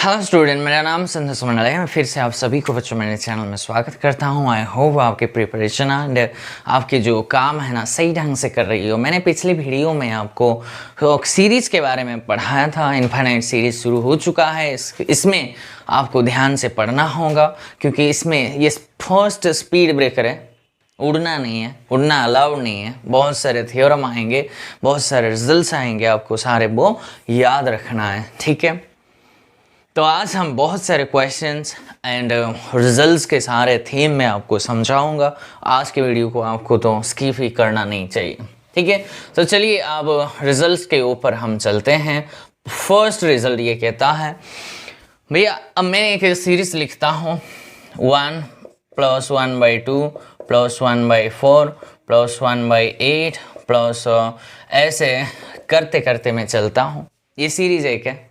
Hello student, मेरा नाम संध्या सुमन है। मैं फिर से आप सभी को बच्चों मेरे चैनल में स्वागत करता हूं। आई होप आपके प्रिपरेशन एंड आपके जो काम है ना सही ढंग से कर रही हो। मैंने पिछली वीडियो में आपको सीरीज़ के बारे में पढ़ाया था। इनफाइनाइट सीरीज़ शुरू हो चुका है। इसमें आपको ध्यान से पढ़ना होगा क्योंकि इसमें ये फर्स्ट स्पीड ब्रेकर है। उड़ना नहीं है, उड़ना अलाउड नहीं है। बहुत सारे थ्योरम आएंगे, बहुत सारे रिजल्ट्स आएंगे, आपको सारे वो याद रखना है, ठीक है। तो आज हम बहुत सारे क्वेश्चंस एंड रिजल्ट्स के सारे थीम में आपको समझाऊंगा। आज के वीडियो को आपको तो स्किप ही करना नहीं चाहिए, ठीक है। तो चलिए अब रिजल्ट्स के ऊपर हम चलते हैं। फर्स्ट रिजल्ट ये कहता है, भैया अब मैं एक सीरीज लिखता हूँ 1 + 1/2 + 1/4 + 1/8 प्लस ऐसे करते करते मैं चलता हूँ। ये सीरीज एक है।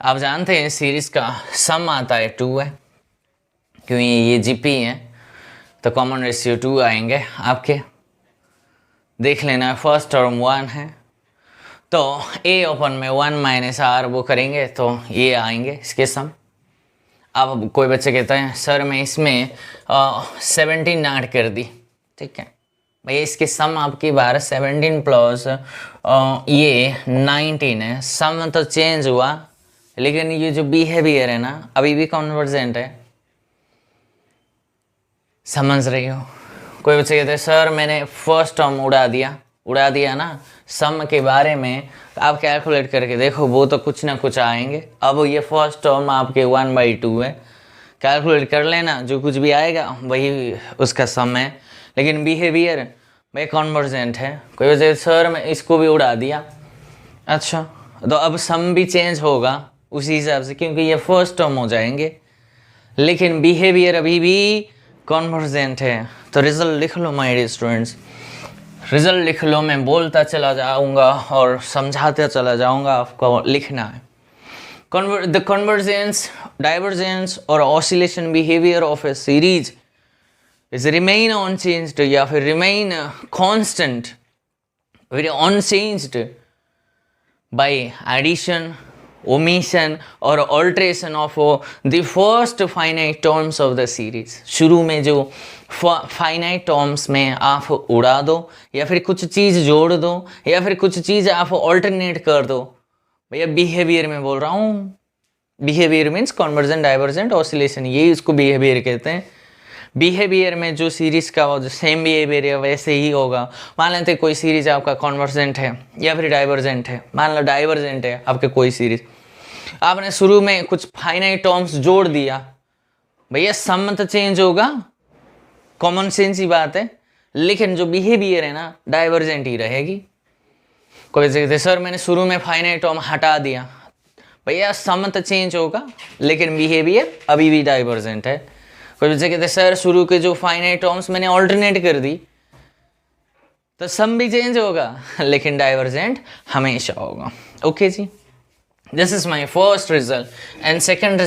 आप जानते हैं सीरीज का सम आता है 2 है, क्योंकि ये जीपी है तो कॉमन रेशियो 2 आएंगे आपके। देख लेना, फर्स्ट टर्म 1 है तो a ओपन में 1 - r वो करेंगे तो ये आएंगे इसके सम। अब कोई बच्चे कहता है सर मैं इसमें 17 ऐड कर दी, ठीक है भैया। इसके सम आपकी 12 17 प्लस ये 19 है। सम तो चेंज हुआ लेकिन ये जो बिहेवियर है ना अभी भी कन्वर्जेंट है। समझ रही हो? कोई बच्चे कहते हैं सर मैंने फर्स्ट टर्म उड़ा दिया ना। सम के बारे में आप कैलकुलेट करके देखो, वो तो कुछ ना कुछ आएंगे। अब ये फर्स्ट टर्म आपके 1/2 है, कैलकुलेट कर लेना, जो कुछ भी आएगा वही उसका सम है। लेकिन बिहेवियर भाई कन्वर्जेंट है। कोई बच्चे सर मैं इसको भी उड़ा दिया, अच्छा तो अब सम भी चेंज होगा उसी हिसाब से, क्योंकि ये फर्स्ट टर्म हो जाएंगे लेकिन बिहेवियर अभी भी कन्वर्जेंट है। तो रिजल्ट लिख लो माय डियर स्टूडेंट्स, रिजल्ट लिख लो। मैं बोलता चला जाऊंगा और समझाते चला जाऊंगा, आपको लिखना है। द कन्वर्जेंस, डाइवर्जेंस और oscillation behaviour of a series is remain unchanged या फिर remain constant, very unchanged by addition, omission और alteration of the first finite terms of the series. शुरू में जो फाइनाइट टर्म्स में आप उड़ा दो या फिर कुछ चीज़ जोड़ दो या फिर कुछ चीज़ आप ऑल्टरनेट कर दो। भैया बिहेवियर में बोल रहा हूँ। Behaviour means convergent, divergent, oscillation, यही उसको बिहेवियर कहते हैं। बिहेवियर में जो सीरीज का जो सेम बिहेवियर है वैसे ही होगा। मान लेते हैं कोई सीरीज आपका कन्वर्जेंट है या फिर डाइवर्जेंट है। मान लो डाइवर्जेंट है आपके कोई सीरीज, आपने शुरू में कुछ फाइनाइट टर्म्स जोड़ दिया, भैया सम तो चेंज होगा, कॉमन सेंस ही बात है, लेकिन जो बिहेवियर है ना डाइवर्जेंट ही रहेगी। कोई कहते सर मैंने शुरू में फाइनाइट टर्म हटा दिया, भैया सम तो चेंज होगा लेकिन बिहेवियर अभी भी डाइवर्जेंट है। कोई बच्चे कहते सर शुरू के जो फाइनाइट टर्म्स मैंने ऑल्टरनेट कर दी तो सम भी चेंज होगा लेकिन डाइवर्जेंट हमेशा होगा। ओके जी, this is my first result. And second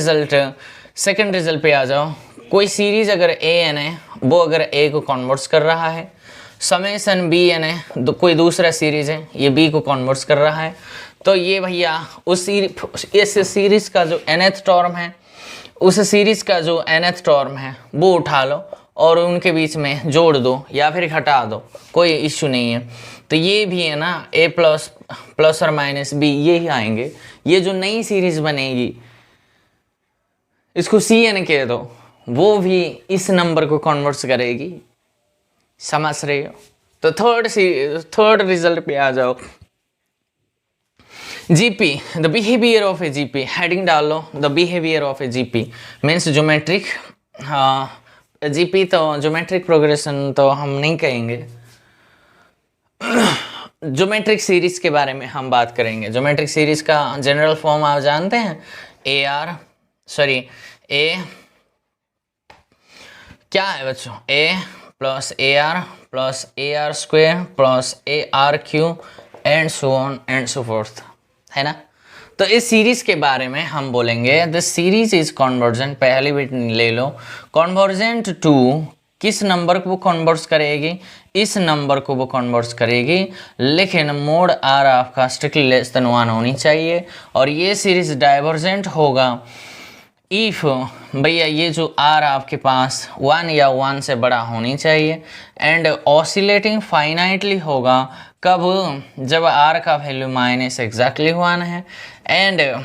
result पे आ जाओ। कोई सीरीज अगर ए एन है, वो अगर ए को कन्वर्ट्स कर रहा है, समेशन बी एन है, कोई दूसरा सीरीज है ये बी को कन्वर्ट्स कर रहा है, तो ये भैया इस सीरीज का जो nth टर्म है, उस सीरीज का जो nth टर्म है वो उठा लो और उनके बीच में जोड़ दो या फिर घटा दो, कोई इश्यू नहीं है। तो ये भी है ना a प्लस और माइनस b, ये ही आएंगे। ये जो नई सीरीज बनेगी इसको cn कह दो, वो भी इस नंबर को कन्वर्ट करेगी। समझ रहे हो? तो थर्ड रिजल्ट पे आ जाओ। GP, the behaviour of a GP, heading डाल लो। The behaviour of a GP means geometric. GP तो ज्योमेट्रिक प्रोग्रेशन तो हम नहीं कहेंगे, ज्योमेट्रिक सीरीज के बारे में हम बात करेंगे। ज्योमेट्रिक सीरीज का जनरल फॉर्म आप जानते हैं, ए क्या है बच्चों, a + AR + AR² + ARQ and so on and so fourth, है ना। तो इस सीरीज के बारे में हम बोलेंगे द सीरीज इज कन्वर्जेंट। पहली बिट ले लो, कन्वर्जेंट टू किस नंबर को कन्वर्ट करेगी, इस नंबर को वो कन्वर्ट करेगी, लेकिन मोड आर आपका स्ट्रिक्टली लेस देन 1 होनी चाहिए। और ये सीरीज डाइवर्जेंट होगा इफ भैया ये जो आर आपके पास 1 या 1 से बड़ा होनी चाहिए। एंड ऑसिलेटिंग फाइनाइटली होगा कब, जब आर का वैल्यू माइनस एग्जैक्टली 1 है। एंड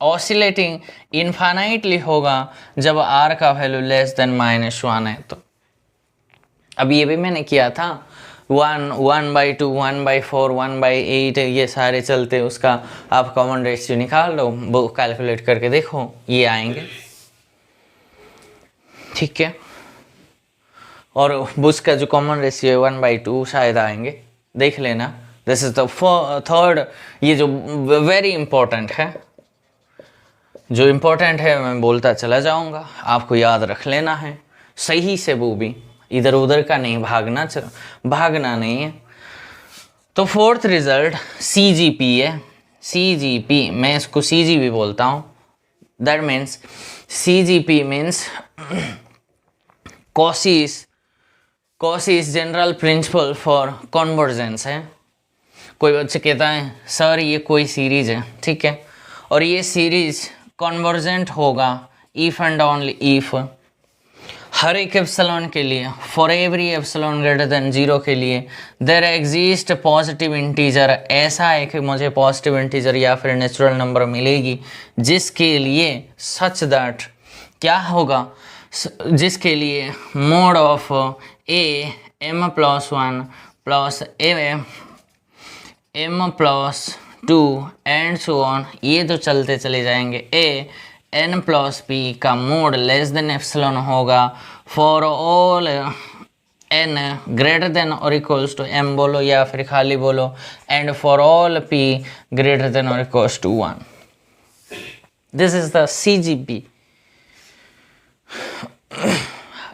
ऑसिलेटिंग इनफाइनाइटली होगा जब आर का वैल्यू लेस देन -1 है। तो अब ये भी मैंने किया था 1, 1/2, 1/4, 1/8 ये सारे चलते, उसका आप कॉमन रेशियो निकाल लो, वो कैलकुलेट करके देखो, ये आएंगे, ठीक है। और उसका जो कॉमन रेशियो है 1/2 शायद आएंगे, देख लेना। दिस इज द थर्ड, ये जो वेरी इंपॉर्टेंट है, जो इम्पोर्टेंट है मैं बोलता चला जाऊंगा, आपको याद रख लेना है सही से, वो भी इधर उधर का नहीं, भागना नहीं है। तो फोर्थ रिजल्ट CGP है। CGP, मैं इसको CG भी बोलता हूँ, that means CGP means Cauchy's general principle for convergence है। कोई बच्चे कहता है सर ये कोई सीरीज है, ठीक है, और ये सीरीज कन्वर्जेंट होगा इफ एंड ओनली इफ हर एक एप्सिलॉन के लिए, for every epsilon greater than 0 के लिए देयर एग्जिस्ट पॉजिटिव इंटीजर, ऐसा है कि मुझे पॉजिटिव इंटीजर या फिर नेचुरल नंबर मिलेगी जिसके लिए सच दैट क्या होगा, जिसके लिए mod of a m+1 plus m+2 and so on, ये तो चलते चले जाएंगे। ए n+p का मोड लेस देन एप्सिलॉन होगा for all n greater than और इक्वल्स टू m बोलो या फिर खाली बोलो, and for all p greater than और equals to 1। This is the CGP।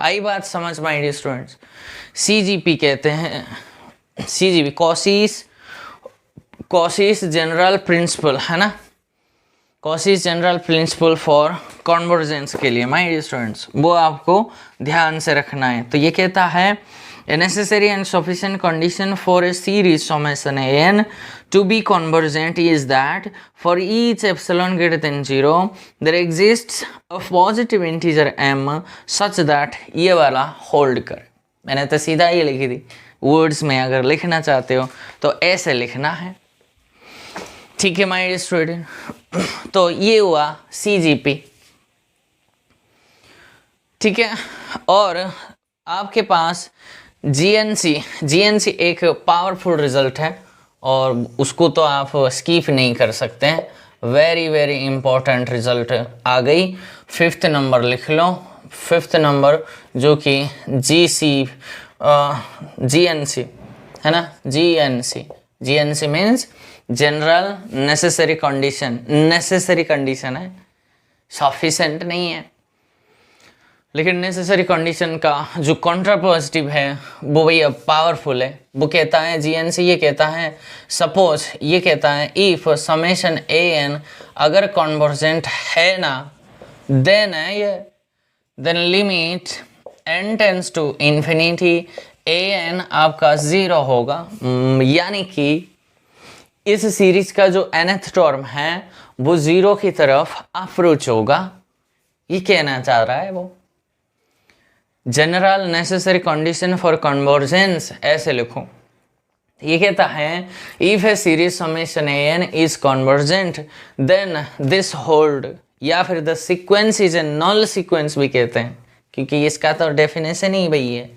आई बात समझ माय डियर स्टूडेंट्स? CGP कहते हैं, CGP कॉसीस जनरल प्रिंसिपल है ना, कॉसीस जनरल प्रिंसिपल फॉर कन्वर्जेंस के लिए माय डियर स्टूडेंट्स, वो आपको ध्यान से रखना है। तो ये कहता है a necessary and sufficient condition for a series summation an to be convergent is that for each epsilon greater than 0 there exists a positive integer m such that ये वाला होल्ड कर। मैंने तो सीधा ये लिखी थी, वर्ड्स में अगर लिखना चाहते हो तो ऐसे लिखना है, ठीक है माय डियर स्टूडेंट। तो ये हुआ CGP, ठीक है। और आपके पास GNC एक पावरफुल रिजल्ट है और उसको तो आप स्किप नहीं कर सकते हैं, वेरी वेरी इंपॉर्टेंट रिजल्ट आ गई। 5th नंबर लिख लो, 5th नंबर जो कि GNC है ना, GNC means general necessary condition है, सफिशेंट नहीं है, लेकिन नेसेसरी कंडीशन का जो कॉन्ट्रा पॉजिटिव है वो भैया पावरफुल है। वो कहता है GNC, ये कहता है सपोज, ये कहता है इफ समेशन an अगर कन्वर्जेंट है ना, देन है ये, then limit n tends to infinity an आपका 0 होगा, यानी कि इस सीरीज का जो nth टर्म है वो 0 की तरफ अप्रोच होगा, ये कहना चाह रहा है वो। General necessary condition for convergence ऐसे लिखो, ये कहता है if a series summation an is convergent then this hold, या फिर the sequence is a null sequence भी कहते हैं, क्योंकि इसका तो डेफिनेशन ही वही है।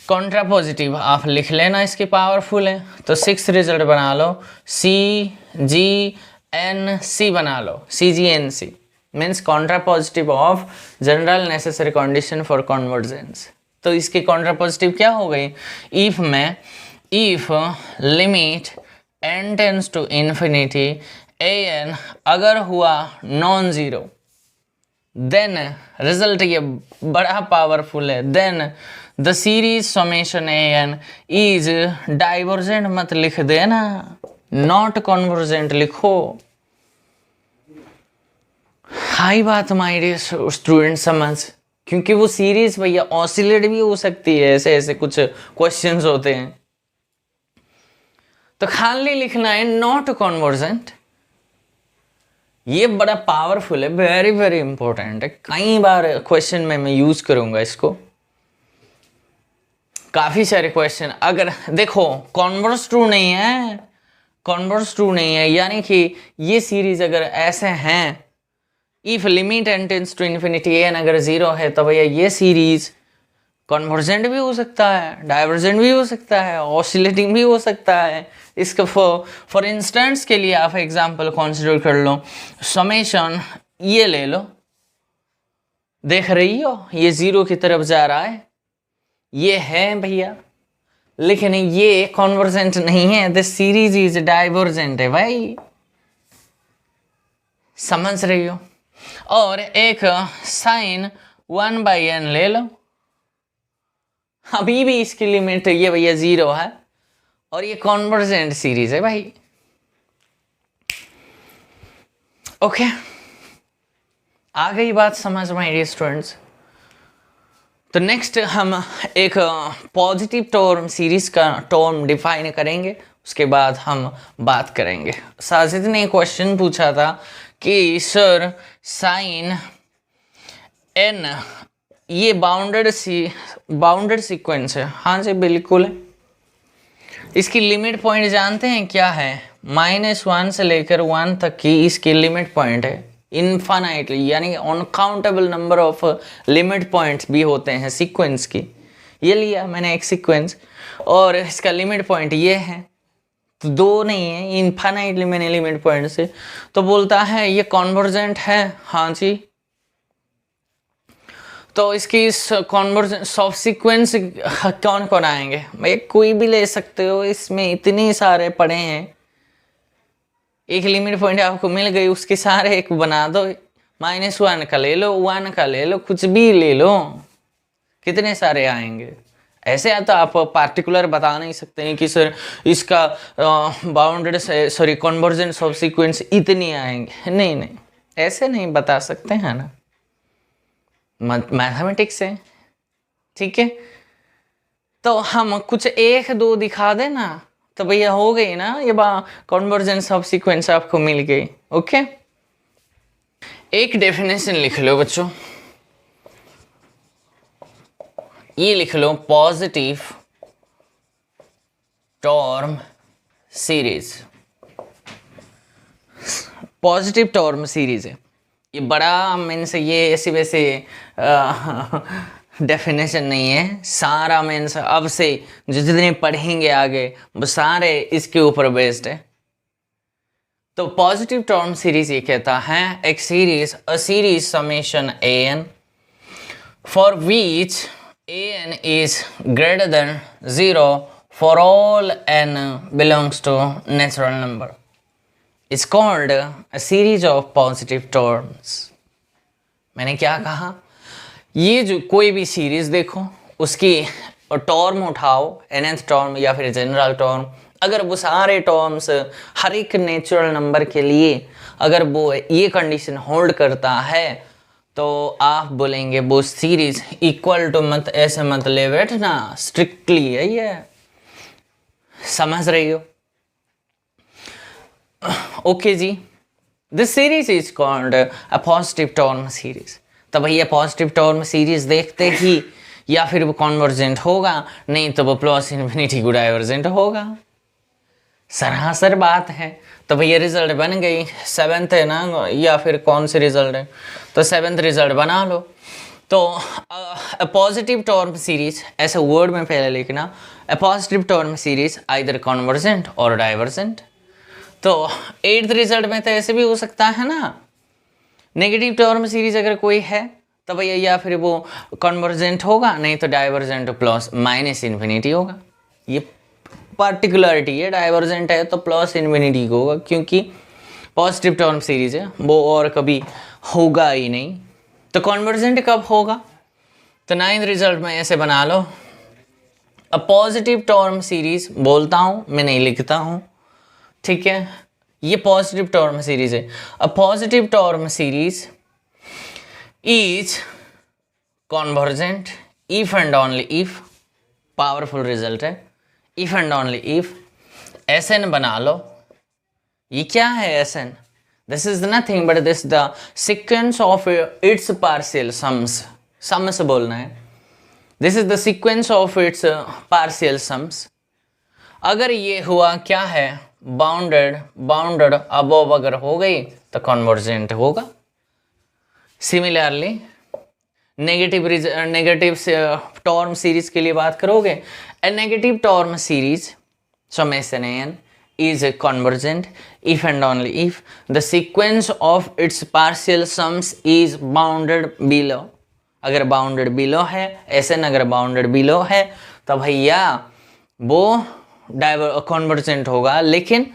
कॉन्ट्रा पॉजिटिव आप लिख लेना, इसकी पावरफुल है। तो 6th रिजल्ट बना लो, CGNC बना लो, CGNC means contra positive of general necessary condition for convergence. तो इसकी कॉन्ट्रा पॉजिटिव क्या हो गई, इफ में if limit n tends to infinity an अगर हुआ नॉन जीरो, देन रिजल्ट ये बड़ा पावरफुल है, then the series summation an is divergent मत लिख देना, नॉट कन्वर्जेंट लिखो। हाई बात माय डियर स्टूडेंट समझ, क्योंकि वो सीरीज भैया ऑसिलेट भी हो सकती है, ऐसे ऐसे कुछ क्वेश्चंस होते हैं। तो खाली लिखना है नॉट कॉन्वर्जेंट। ये बड़ा पावरफुल है, वेरी वेरी इंपॉर्टेंट है, कई बार क्वेश्चन में मैं यूज करूंगा इसको, काफी सारे क्वेश्चन। अगर देखो कॉन्वर्स ट्रू नहीं है, कॉन्वर्स ट्रू नहीं है, यानी कि ये सीरीज अगर ऐसे हैं, if limit n tends to infinity n अगर 0 है तो भैया ये सीरीज कॉन्वर्जेंट भी हो सकता है, डाइवर्जेंट भी हो सकता है, ऑसिलेटिंग भी हो सकता है। इसका फॉर इंस्टेंस के लिए आप एग्जांपल कंसीडर कर लो, समेशन ये ले लो, देख रही हो ये 0 की तरफ जा रहा है, ये है भैया, लेकिन ये कॉन्वर्जेंट नहीं है, दिस सीरीज इज डाइवर्जेंट है भाई, समझ रही हो। और एक साइन 1/n ले लो, अभी भी इसकी लिमिट ये भैया 0 है और ये कॉन्वर्जेंट सीरीज है भाई। ओके, आ गई बात समझ माय डियर स्टूडेंट्स। तो नेक्स्ट हम एक पॉजिटिव टर्म सीरीज का टर्म डिफाइन करेंगे, उसके बाद हम बात करेंगे। साजिद ने क्वेश्चन पूछा था कि सर साइन n ये बाउंडेड सीक्वेंस है। हाँ जी बिल्कुल है। इसकी लिमिट पॉइंट जानते हैं क्या है? -1 से लेकर 1 तक की इसकी लिमिट पॉइंट है, इनफाइनाइटली, यानी uncountable number of limit points भी होते हैं सीक्वेंस की। ये लिया मैंने एक सीक्वेंस और इसका लिमिट पॉइंट ये है, तो 2 नहीं है, इनफाइनाइटली मैंने लिमिट पॉइंट से, तो बोलता है ये कॉन्वर्जेंट है। हाँ जी, तो इसकी कॉन्वर्जेंट सब सीक्वेंस कौन कौन आएंगे भाई? कोई भी ले सकते हो, इसमें इतने सारे पड़े हैं, एक लिमिट पॉइंट आपको मिल गई, उसके सारे एक बना दो, -1 का ले लो, 1 का ले लो, कुछ भी ले लो, कितने सारे आएंगे। ऐसे तो आप पार्टिकुलर बता नहीं सकते हैं कि सर इसका बाउंडेड सॉरी कॉन्वर्जेंट सब सीक्वेंस इतनी आएंगे, नहीं नहीं, ऐसे नहीं बता सकते हैं ना, मैथमेटिक्स है, ठीक है। तो हम कुछ 1-2 दिखा देना तो भैया हो गई ना, ये कॉन्वर्जेंस ऑफ सीक्वेंस आपको मिल गई। ओके, एक डेफिनेशन लिख लो बच्चों, ये लिख लो, positive term series. Positive term series है, ये बड़ा मीन्स ये ऐसी वैसे डेफिनेशन नहीं है, सारा मीन्स अब से जो जितने पढ़ेंगे आगे वो सारे इसके ऊपर बेस्ड है। तो पॉजिटिव टर्म सीरीज ये कहता है एक series, a series summation an for which an is greater than 0 for all n belongs to natural number is called a series of positive terms. मैंने क्या कहा? ये जो कोई भी सीरीज देखो, उसकी टर्म उठाओ, nth टर्म या फिर जनरल टर्म, अगर वो सारे टर्म्स हर एक नेचुरल नंबर के लिए अगर वो ये कंडीशन होल्ड करता है तो आप बोलेंगे वो सीरीज इक्वल टू, मत ऐसे मत ले बैठना, स्ट्रिक्टली है ये, समझ रही हो? ओके जी, this series is called a positive term series. तो भैया पॉजिटिव टर्म सीरीज देखते ही या फिर वो कॉन्वर्जेंट होगा, नहीं तो वो प्लस इन्फिनिटी को डाइवर्जेंट होगा, सरासर बात है। तो भैया रिजल्ट बन गई, 7th है ना, या फिर कौन से रिजल्ट है, तो 7th रिजल्ट बना लो। तो अ पॉजिटिव टर्म सीरीज, ऐसे वर्ड में पहले लिखना, अ positive term series either convergent और डाइवर्जेंट। तो 8th रिजल्ट में तो ऐसे भी हो सकता है ना, नेगेटिव टर्म सीरीज अगर कोई है तो भैया या फिर वो कन्वर्जेंट होगा, नहीं तो डाइवर्जेंट प्लस माइनस इन्फिनिटी होगा। ये पार्टिकुलरिटी है, डाइवर्जेंट है तो प्लस इन्फिनिटी होगा, क्योंकि पॉजिटिव टर्म सीरीज है वो और कभी होगा ही नहीं। तो कन्वर्जेंट कब होगा? तो 9th रिजल्ट में ऐसे बना लो, अ पॉजिटिव टर्म सीरीज बोलता हूँ मैं, नहीं लिखता हूँ, ठीक है। ये पॉजिटिव टर्म सीरीज है, a positive term series is convergent, if and only if, powerful result है, if and only if. SN बना लो। ये क्या है SN? This is nothing but this the sequence of its partial sums. Sums बोलना है। This is the sequence of its partial sums. अगर ये हुआ क्या है, बाउंडेड, बाउंडेड अबोव अगर हो गई तो कॉन्वर्जेंट होगा। सिमिलरली नेगेटिव टर्म सीरीज के लिए बात करोगे, a negative term series summation an is convergent if and only if the sequence of its partial sums is bounded below। अगर बाउंडेड बिलो है, Sn अगर बाउंडेड बिलो है तो भैया वो कॉन्वर्जेंट होगा। लेकिन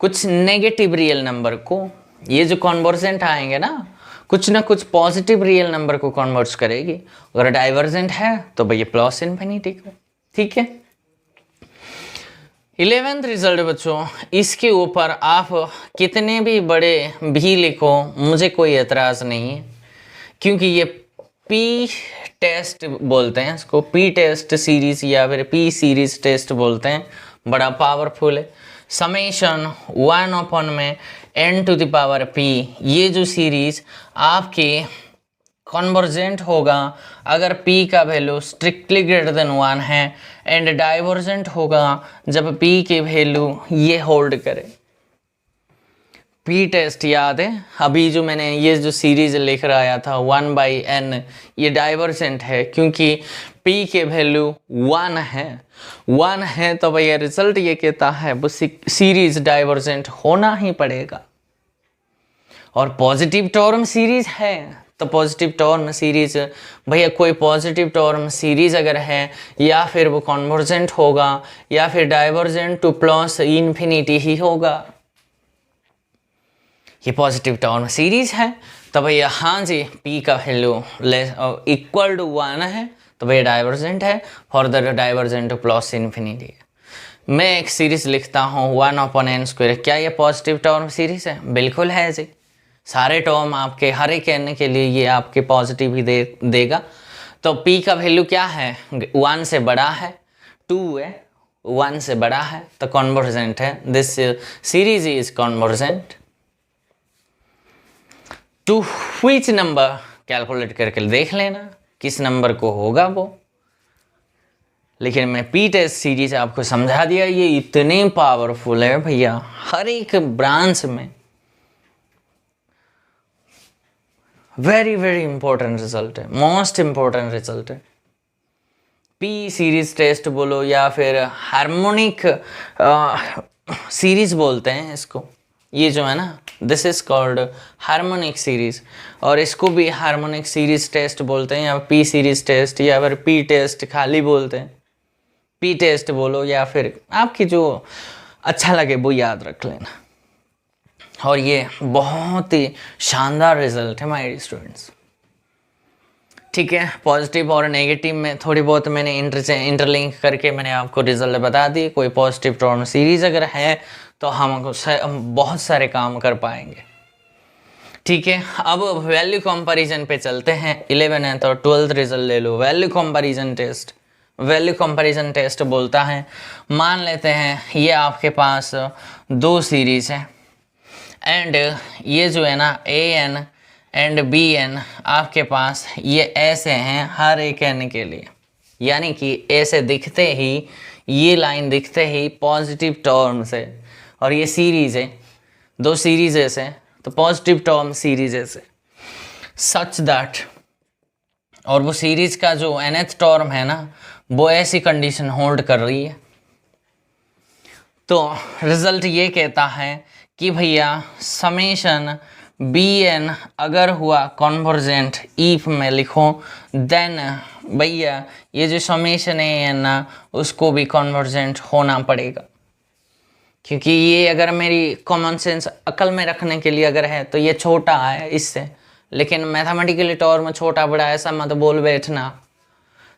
कुछ नेगेटिव रियल नंबर को, ये जो कॉन्वर्जेंट आएंगे ना, कुछ ना कुछ पॉजिटिव रियल नंबर को कन्वर्ज करेगी। अगर डाइवर्जेंट है तो भैया प्लस इन्फिनिटी को। ठीक है। 11th रिजल्ट बच्चों, इसके ऊपर आप कितने भी बड़े भी लिखो मुझे कोई एतराज़ नहीं है, क्योंकि ये पी टेस्ट बोलते हैं इसको, पी टेस्ट सीरीज या फिर पी सीरीज टेस्ट बोलते हैं, बड़ा पावरफुल है। समेशन 1 में n⁻p, ये जो सीरीज आपके कॉन्वर्जेंट होगा अगर p का वैल्यू स्ट्रिक्टली ग्रेटर देन 1 है, एंड डाइवर्जेंट होगा जब p के वैल्यू ये होल्ड करे। p टेस्ट याद है? अभी जो मैंने ये जो सीरीज लिख रहा था 1/n, ये डाइवर्जेंट है क्योंकि p के वैल्यू 1 है तो भैया रिजल्ट ये कहता है वो सीरीज डाइवर्जेंट होना ही पड़ेगा। और पॉजिटिव टर्म सीरीज है तो पॉजिटिव टर्म सीरीज, भैया कोई पॉजिटिव टर्म सीरीज अगर है या फिर वो कॉन्वर्जेंट होगा या फिर डाइवर्जेंट टू प्लस इन्फिनिटी ही होगा। ये पॉजिटिव टर्म सीरीज है तो भैया हाँ जी, p का वैल्यू इक्वल टू 1 है तो भैया डाइवर्जेंट है, further divergent two plus infinity. मैं एक सीरीज लिखता हूँ 1/n²। क्या ये पॉजिटिव टर्म सीरीज है? बिल्कुल है जी। सारे टर्म आपके हर एक n के लिए ये आपके पॉजिटिव ही देगा। तो p का वैल्यू क्या है? 1 से बड़ा है, 2 है, 1 से बड़ा है तो कॉन्वर्जेंट है। This series is convergent to which number, calculate करके देख लेना किस नंबर को होगा वो। लेकिन मैं पी टेस्ट सीरीज आपको समझा दिया, ये इतने पावरफुल है भैया, हर एक ब्रांच में वेरी वेरी इंपॉर्टेंट रिजल्ट है, मोस्ट इंपॉर्टेंट रिजल्ट है। पी सीरीज टेस्ट बोलो या फिर हार्मोनिक सीरीज बोलते हैं इसको, ये जो है ना, this is called harmonic series, और इसको भी हार्मोनिक सीरीज टेस्ट बोलते हैं या पी सीरीज टेस्ट या फिर पी टेस्ट खाली बोलते हैं। पी टेस्ट बोलो या फिर आपकी जो अच्छा लगे वो याद रख लेना। और ये बहुत ही शानदार रिजल्ट है माय स्टूडेंट्स। ठीक है, पॉजिटिव और नेगेटिव में थोड़ी बहुत मैंने इंटरलिंक करके मैंने आपको रिजल्ट बता दी। कोई पॉजिटिव टर्म सीरीज अगर है तो हम बहुत सारे काम कर पाएंगे। ठीक है, अब वैल्यू कंपैरिजन पे चलते हैं। 11th और 12th रिजल्ट ले लो। Value comparison test, value comparison test बोलता है, मान लेते हैं ये आपके पास दो सीरीज है एंड ये जो है ना an एंड bn आपके पास ये ऐसे हैं हर एक n के लिए, यानी कि ऐसे दिखते ही, ये लाइन दिखते ही पॉजिटिव टर्म्स है, और ये सीरीज है, दो सीरीज ऐसे तो पॉजिटिव टर्म सीरीज ऐसे सच दैट, और वो सीरीज का जो nth टर्म है ना वो ऐसी कंडीशन होल्ड कर रही है। तो रिजल्ट ये कहता है कि भैया समेशन bn अगर हुआ कॉन्वर्जेंट, इफ में लिखो, देन भैया ये जो समेशन है ना उसको भी कॉन्वर्जेंट होना पड़ेगा, क्योंकि ये अगर मेरी कॉमन सेंस अकल में रखने के लिए अगर है तो ये छोटा है इससे, लेकिन मैथमेटिकली टर्म छोटा बड़ा ऐसा मत बोल बैठना।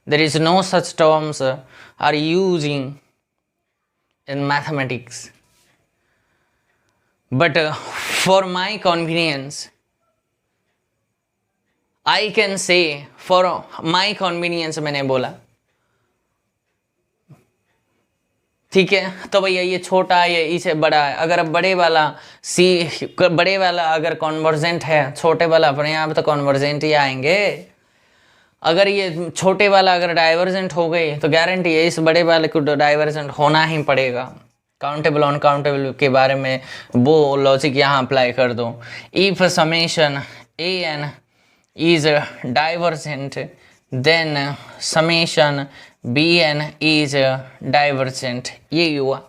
There is no such terms are using in mathematics, but for my convenience I can say for my convenience मैंने बोला, ठीक है। तो भैया ये छोटा है, ये इसे बड़ा है। अगर बड़े वाला बड़े वाला अगर कॉन्वर्जेंट है, छोटे वाला अपने आप तो कॉन्वर्जेंट ही आएंगे। अगर ये छोटे वाला अगर डाइवर्जेंट हो गई तो गारंटी है इस बड़े वाले को डाइवर्जेंट होना ही पड़ेगा। काउंटेबल अनकाउंटेबल के बारे में वो लॉजिक यहाँ अप्लाई कर दो। If summation A n is divergent then summation B N is divergent. ये हुआ।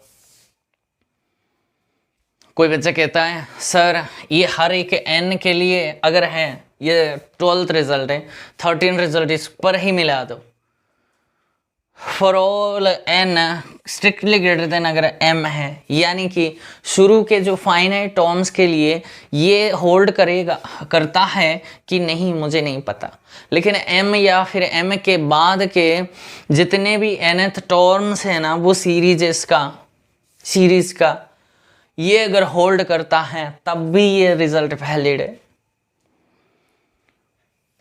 कोई बच्चा कहता है सर ये हर एक एन के लिए अगर है, ये 12th रिजल्ट है, 13 रिजल्ट इस पर ही मिला दो। For all n strictly greater than अगर एम है, यानी कि शुरू के जो फाइनाइट टर्म्स के लिए ये होल्ड करता है कि नहीं मुझे नहीं पता, लेकिन एम या फिर एम के बाद के जितने भी nth टर्म्स है ना वो सीरीज का ये अगर होल्ड करता है तब भी ये रिजल्ट वैलिड है।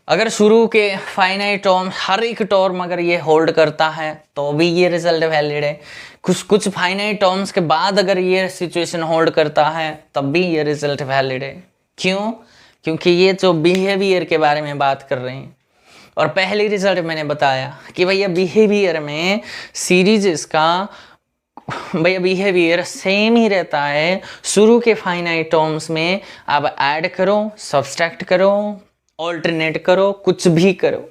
अगर शुरू के फाइनाइट टर्म हर एक टर्म अगर ये होल्ड करता है तो भी ये रिजल्ट वैलिड है। कुछ फाइनाइट टर्म्स के बाद अगर ये सिचुएशन होल्ड करता है तब भी ये रिजल्ट वैलिड है। क्यों? क्योंकि ये जो बिहेवियर के बारे में बात कर रहे हैं। और पहली रिजल्ट मैंने बताया कि भैया बिहेवियर में सीरीज का भैया बिहेवियर सेम ही रहता है। शुरू के फाइनाइट टर्म्स में आप ऐड करो, सब्सट्रैक्ट करो, ऑल्टरनेट करो, कुछ भी करो,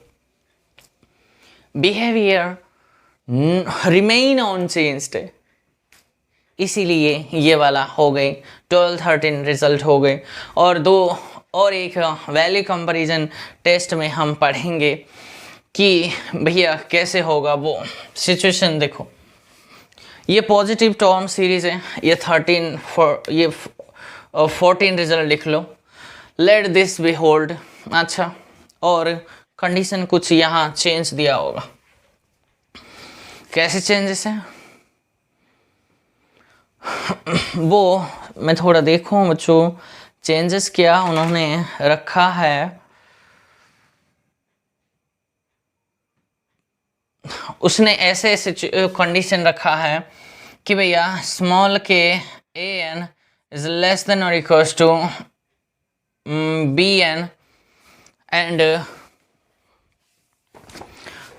बिहेवियर रिमेन अनचेंज्ड है। इसीलिए ये वाला हो गई 12-13 रिजल्ट हो गए। और एक वैल्यू कंपैरिजन टेस्ट में हम पढ़ेंगे कि भैया कैसे होगा वो सिचुएशन। देखो ये पॉजिटिव टर्म सीरीज है, ये 14 रिजल्ट लिख लो। Let this be hold. अच्छा, और कंडीशन कुछ यहाँ चेंज दिया होगा। कैसे चेंजेस हैं वो मैं थोड़ा देखूं बच्चों, चेंजेस क्या उन्होंने रखा है। उसने ऐसे कंडीशन रखा है कि भैया small k A n is less than और equals to b n and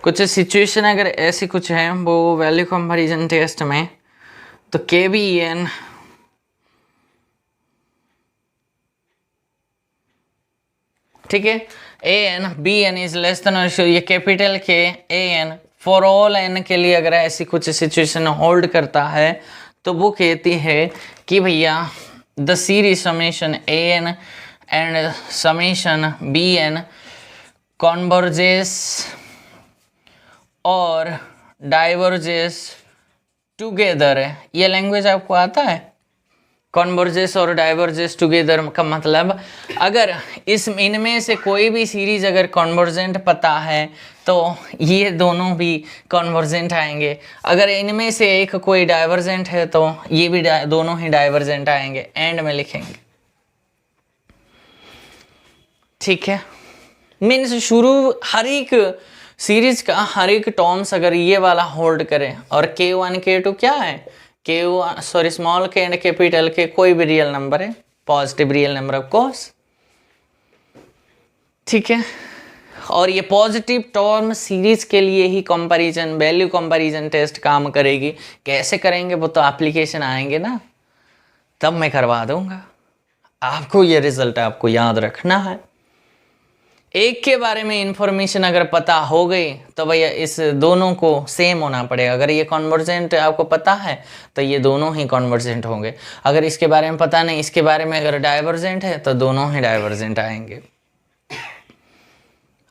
कुछ सिचुएशन अगर ऐसी कुछ है वो वैल्यू कंपैरिजन टेस्ट में, तो के बी एन ठीक है, A N B N is less than, ये capital K A N for all N के लिए अगर ऐसी कुछ सिचुएशन होल्ड करता है तो वो कहती है कि भैया the series summation A N and summation B N converges और डाइवर्जेस टुगेदर है। ये लैंग्वेज आपको आता है? कॉन्वर्जेस और डाइवर्जेस टुगेदर का मतलब अगर इनमें से कोई भी सीरीज अगर कॉन्वर्जेंट पता है तो ये दोनों भी कॉन्वर्जेंट आएंगे। अगर इनमें से एक कोई डाइवर्जेंट है तो ये भी दोनों ही डाइवर्जेंट आएंगे। एंड में लिखेंगे, ठीक है। मीन्स शुरू हर एक सीरीज का हर एक टर्म्स अगर ये वाला होल्ड करें और K1 K2 क्या है, स्मॉल के एंड कैपिटल के कोई भी रियल नंबर है, positive real number of course, ठीक है। और ये पॉजिटिव टर्म सीरीज के लिए ही कंपैरिजन वैल्यू कंपैरिजन टेस्ट काम करेगी। कैसे करेंगे वो तो एप्लीकेशन आएंगे ना, तब मैं करवा दूंगा। आपको ये रिजल्ट आपको याद रखना है। एक के बारे में इंफॉर्मेशन अगर पता हो गई तो भैया इस दोनों को सेम होना पड़ेगा। अगर ये कॉन्वर्जेंट आपको पता है तो ये दोनों ही कॉन्वर्जेंट होंगे। अगर इसके बारे में पता नहीं, इसके बारे में अगर डाइवर्जेंट है तो दोनों ही डाइवर्जेंट आएंगे।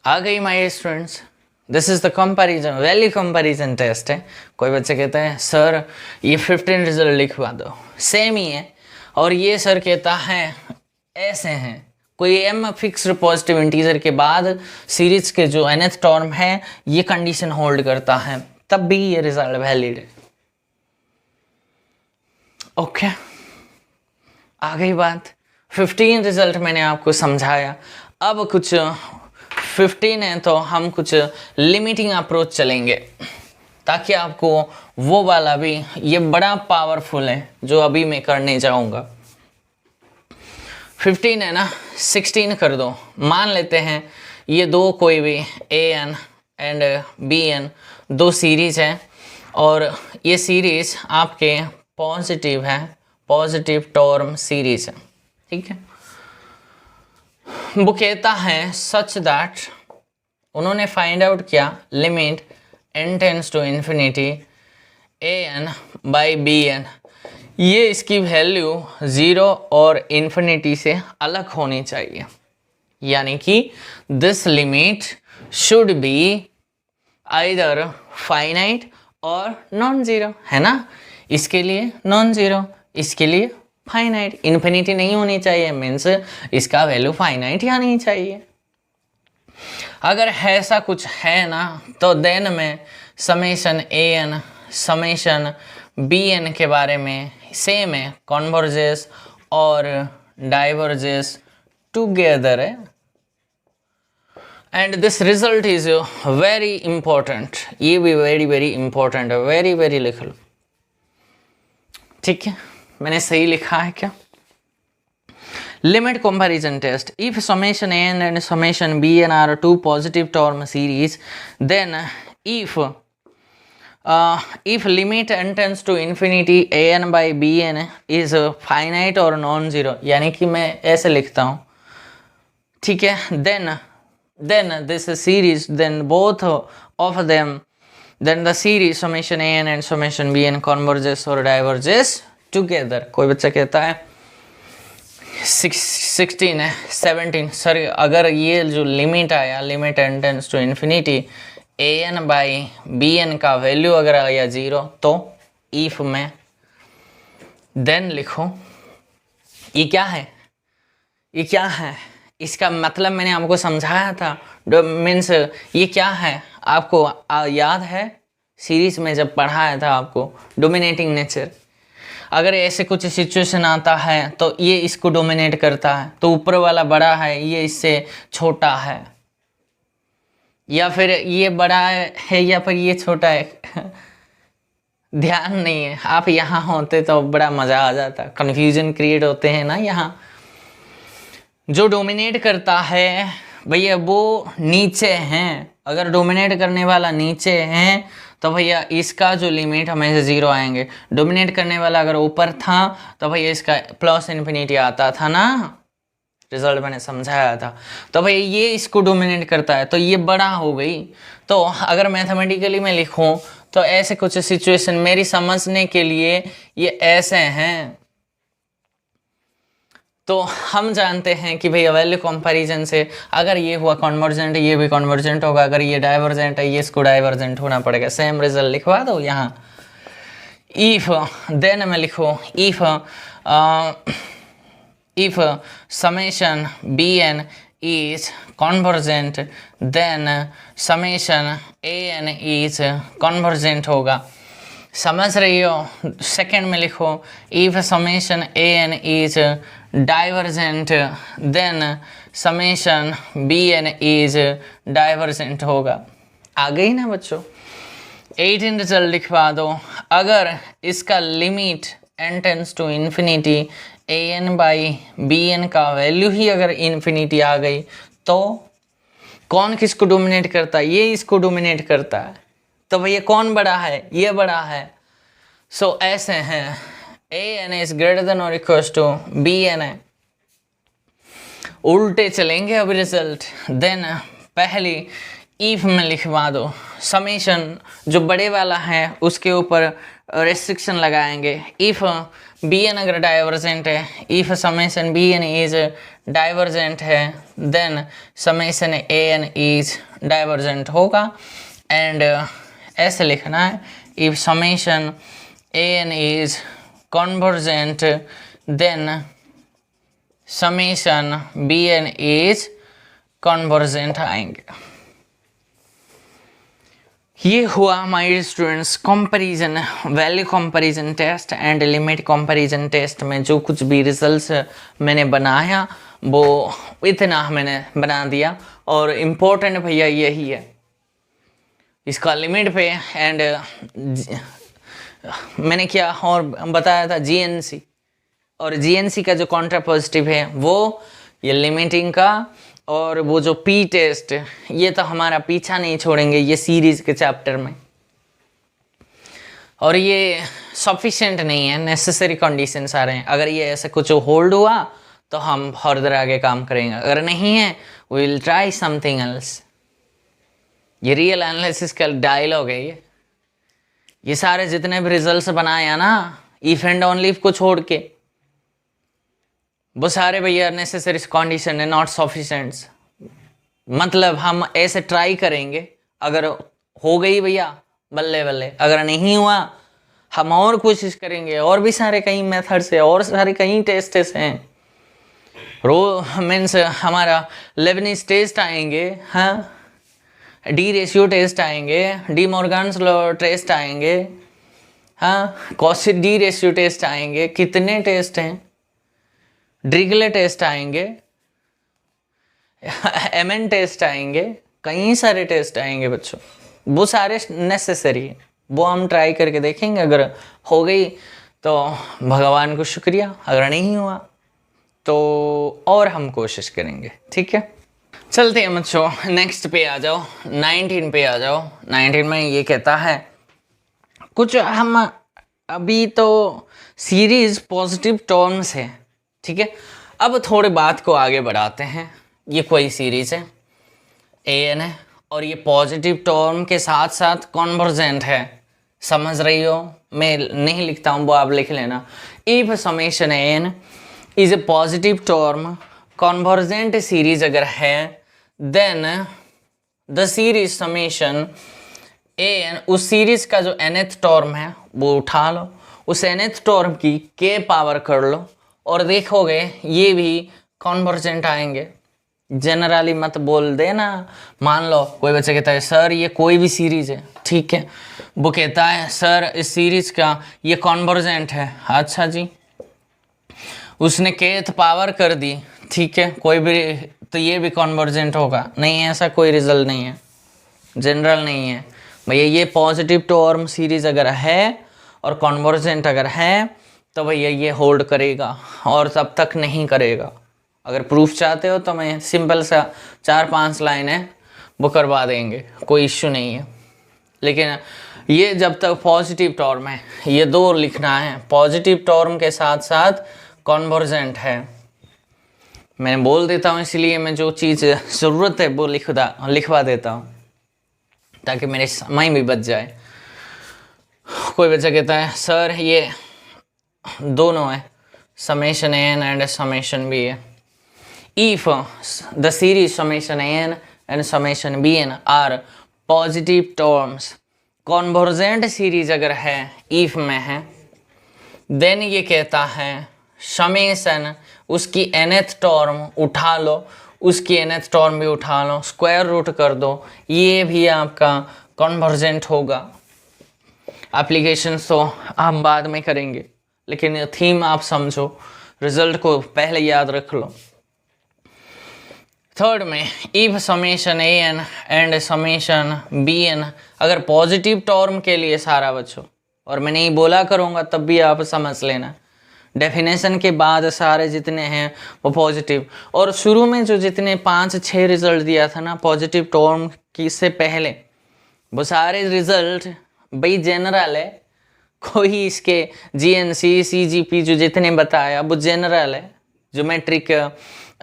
आ गई my students, this is the comparison value comparison test है। कोई बच्चे कहते हैं सर ये 15 रिजल्ट लिखवा दो, सेम ही है। और ये सर कहता है ऐसे हैं, कोई एम फिक्स्ड पॉजिटिव इंटीजर के बाद सीरीज के जो nth टर्म है ये कंडीशन होल्ड करता है, तब भी ये रिजल्ट वैलिड है। ओके, आ गई बात। 15 रिजल्ट मैंने आपको समझाया। अब कुछ 15 है तो हम कुछ लिमिटिंग अप्रोच चलेंगे ताकि आपको वो वाला भी, ये बड़ा पावरफुल है जो अभी मैं करने जाऊंगा। 15 है ना, 16 कर दो। मान लेते हैं ये दो कोई भी an एंड bn दो सीरीज है और ये सीरीज आपके पॉजिटिव है, पॉजिटिव टर्म सीरीज है, ठीक है। वो कहता है सच दैट, उन्होंने फाइंड आउट किया limit n tends to infinity an by bn, ये इसकी वैल्यू 0 और इन्फिनिटी से अलग होनी चाहिए, यानी कि this limit should be either finite और नॉन जीरो, है ना। इसके लिए नॉन जीरो, इसके लिए फाइनाइट। इन्फिनिटी नहीं होनी चाहिए, मीन्स इसका वैल्यू फाइनाइट या नहीं चाहिए। अगर ऐसा कुछ है ना तो देन में समेशन an समेशन bn के बारे में सेम है, कॉन्वर्जेस और डाइवर्जेस टुगेदर है। And this result is very important, ये भी वेरी वेरी इंपॉर्टेंट है, वेरी वेरी लिख लो, ठीक है। मैंने सही लिखा है क्या? Limit comparison test. If summation an and summation bn are two positive term series, then if limit n tends to infinity an by bn is finite or non-zero, यानी कि मैं ऐसे लिखता हूँ, ठीक है। then this series, then both of them, then the series summation an and summation bn converges or diverges together। कोई बच्चा कहता है 16 है 17, सर अगर ये जो लिमिट आया, limit n tends to infinity an by bn का वैल्यू अगर आया 0 तो इफ में देन लिखो। ये क्या है, ये क्या है, इसका मतलब मैंने आपको समझाया था। मीन्स ये क्या है, आपको याद है सीरीज में जब पढ़ाया था आपको डोमिनेटिंग नेचर। अगर ऐसे कुछ सिचुएशन आता है तो ये इसको डोमिनेट करता है, तो ऊपर वाला बड़ा है, ये इससे छोटा है, या फिर ये बड़ा है या फिर ये छोटा है ध्यान नहीं है। आप यहाँ होते तो बड़ा मज़ा आ जाता, कन्फ्यूजन क्रिएट होते हैं ना। यहाँ जो डोमिनेट करता है भैया वो नीचे हैं, अगर डोमिनेट करने वाला नीचे है तो भैया इसका जो लिमिट हमेशा 0 आएंगे। डोमिनेट करने वाला अगर ऊपर था तो भैया इसका प्लस इन्फिनिटी आता था ना, रिजल्ट मैंने समझाया था। तो भैया ये इसको डोमिनेट करता है तो ये बड़ा हो गई। तो अगर मैथमेटिकली मैं लिखूं तो ऐसे कुछ सिचुएशन मेरी समझने के लिए ये ऐसे हैं। तो हम जानते हैं कि भैया वैल्यू कंपैरिजन से अगर ये हुआ कन्वर्जेंट, ये भी कन्वर्जेंट होगा, अगर ये डाइवर्जेंट है ये इसको डाइवर्जेंट होना पड़ेगा। सेम रिजल्ट लिखवा दो यहाँ। इफ देन में लिखो if summation bn is convergent then summation an is convergent होगा। समझ रही हो? सेकेंड में लिखो if summation an is divergent then summation bn is divergent होगा। आ गई ना बच्चों? 18 रिजल्ट लिखवा दो। अगर इसका limit n tends to infinity an by bn का वैल्यू ही अगर इन्फिनिटी आ गई तो कौन किसको डोमिनेट करता है? ये इसको डोमिनेट करता है। तो भैया कौन बड़ा है? ये बड़ा है। सो ऐसे हैं an is greater than or equals to bn है। उल्टे चलेंगे अब रिजल्ट। देन पहली इफ में लिखवा दो, समेशन जो बड़े वाला है उसके ऊपर रेस्ट्रिक्शन लगाएंगे। इफ bn अगर डाइवर्जेंट है, if summation bn is divergent है then summation an is divergent होगा। एंड ऐसे लिखना है if summation an is convergent then summation bn is convergent आएंगे। ये हुआ my students comparison, value comparison test and limit comparison test में जो कुछ भी रिजल्ट्स मैंने बनाया वो इतना मैंने बना दिया। और इम्पोर्टेंट भैया यही है, इसका लिमिट पे एंड मैंने क्या और बताया था जीएनसी, और जीएनसी का जो कॉन्ट्रा पॉजिटिव है वो ये लिमिटिंग का, और वो जो पी टेस्ट ये तो हमारा पीछा नहीं छोड़ेंगे ये सीरीज के चैप्टर में। और ये सफिशिएंट नहीं है, नेसेसरी कंडीशंस आ रहे हैं। अगर ये ऐसे कुछ होल्ड हुआ तो हम फर्दर आगे काम करेंगे, अगर नहीं है we will try something else. ये रियल एनालिसिस का डायलॉग है ये सारे जितने भी रिजल्ट्स बनाया ना इफ एंड ओनली को छोड़ के, वो सारे भैया नेसेसरी कंडीशन है, नॉट सफिशिएंट। मतलब हम ऐसे ट्राई करेंगे, अगर हो गई भैया बल्ले बल्ले, अगर नहीं हुआ हम और कोशिश करेंगे, और भी सारे कई मेथड्स है, और सारे कई टेस्ट्स हैं। मीन्स हमारा लेबनीज टेस्ट आएंगे, हाँ डी रेशियो टेस्ट आएंगे, डी मॉर्गन्स लॉ टेस्ट आएंगे, हाँ कॉशी डी रेशियो टेस्ट आएंगे, कितने टेस्ट हैं, ड्रिगले टेस्ट आएंगे, एमएन टेस्ट आएंगे, कई सारे टेस्ट आएंगे बच्चों। वो सारे नेसेसरी है, वो हम ट्राई करके देखेंगे। अगर हो गई तो भगवान को शुक्रिया, अगर नहीं हुआ तो और हम कोशिश करेंगे। ठीक है, चलते हैं बच्चों नेक्स्ट पे आ जाओ, 19 पे आ जाओ। 19 में ये कहता है कुछ, हम अभी तो सीरीज पॉजिटिव टर्म्स है, ठीक है। अब थोड़े बात को आगे बढ़ाते हैं। ये कोई सीरीज है एन है, और ये पॉजिटिव टर्म के साथ साथ कॉन्वर्जेंट है, समझ रही हो? मैं नहीं लिखता हूँ, वो आप लिख लेना। If summation n is a positive term convergent series अगर है, then the series summation n, उस सीरीज का जो nth टर्म है वो उठा लो, उस nth टर्म की k पावर कर लो, और देखोगे ये भी कॉन्वर्जेंट आएंगे। जनरली मत बोल देना। मान लो कोई बच्चा कहता है सर ये कोई भी सीरीज है, ठीक है, वो कहता है सर इस सीरीज का ये कॉन्वर्जेंट है। अच्छा जी, उसने kth पावर कर दी, ठीक है, कोई भी, तो ये भी कॉन्वर्जेंट होगा? नहीं, ऐसा कोई रिजल्ट नहीं है, जनरल नहीं है भैया। ये पॉजिटिव टर्म सीरीज अगर है और कॉन्वर्जेंट अगर है तो भैया ये होल्ड करेगा, और तब तक नहीं करेगा। अगर प्रूफ चाहते हो तो मैं सिंपल सा 4-5 लाइन है वो करवा देंगे, कोई इश्यू नहीं है। लेकिन ये जब तक पॉजिटिव टर्म है, ये दो लिखना है, पॉजिटिव टर्म के साथ साथ कॉन्वर्जेंट है। मैं बोल देता हूँ, इसलिए मैं जो चीज़ ज़रूरत है वो लिखवा देता हूँ ताकि मेरे समय भी बच जाए। कोई बच्चा कहता है सर ये दोनों है, summation an and summation B है। If the series summation an and summation B N are positive terms, convergent series अगर है, इफ में है, देन ये कहता है समेशन उसकी nth टर्म उठा लो, उसकी nth टर्म भी उठा लो, स्क्वायर रूट कर दो, ये भी आपका कॉन्वर्जेंट होगा। एप्लीकेशन तो हम बाद में करेंगे, लेकिन थीम आप समझो, रिजल्ट को पहले याद रख लो। थर्ड में if summation A N and summation B n, अगर पॉजिटिव टर्म के लिए सारा बच्चों, और मैं नहीं बोला करूँगा तब भी आप समझ लेना, डेफिनेशन के बाद सारे जितने हैं वो पॉजिटिव। और शुरू में जो जितने 5-6 रिजल्ट दिया था ना पॉजिटिव टर्म की से पहले, वो सारे रिजल्ट भाई जनरल है, कोई इसके जीएनसी सीजीपी जो जितने बताया वो जनरल है। Geometric